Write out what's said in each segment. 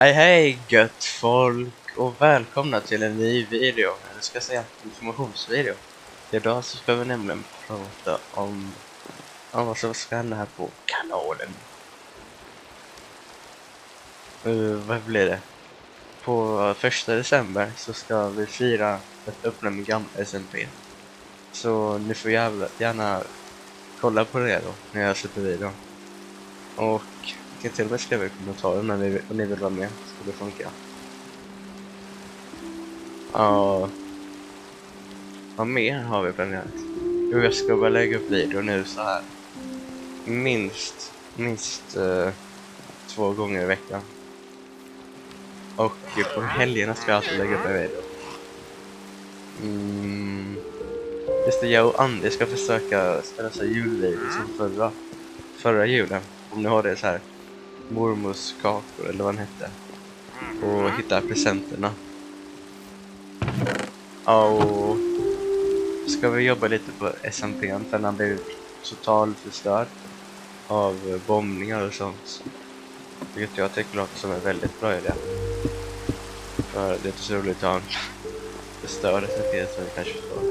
Hej hej gött folk och välkomna till en ny video, eller ska jag säga informationsvideo. Idag så ska vi nämligen prata om vad som ska hända här på kanalen. Vad blir det? På 1 december så ska vi fira ett öppna med gamla SMP. Så ni får gärna kolla på det då när jag släpper videon. Och ni kan till och med skriva i kommentarerna om ni vill vara med, så det funkar. Ja. Vad mer har vi planerat? Jo, jag ska bara lägga upp video nu så här. Minst 2 gånger i veckan. Och på helgerna ska jag alltid lägga upp en video. Just det, jag och Andy ska försöka spela så här julvideo som förra julen. Om ni har det så här mormors kakor eller vad den hette. Och hitta presenterna. Och ska vi jobba lite på SMP för han blev totalt förstörd av bombningar och sånt. Vilket jag tycker låter som en väldigt bra idé. För det är inte så roligt att ha en förstörd SMP som vi kanske får.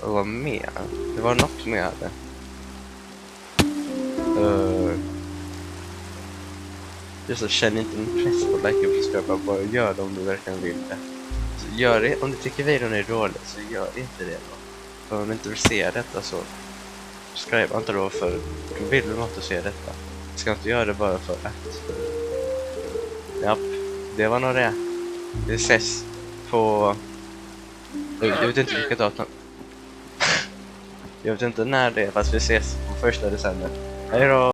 Och vad mer? Det var något mer där. Just så, känn inte en press på like och subscribe, bara gör det om du verkligen vill det. Så gör det, om du tycker videon är dålig så gör inte det då. För om du inte vill se detta så subscribe inte då, för du vill något att se detta. Jag ska inte göra det bara för att. Japp, det var nog det. Vi ses på. Jag vet inte vilket datum. Jag vet inte när det är, fast vi ses på 1 december. Hej då!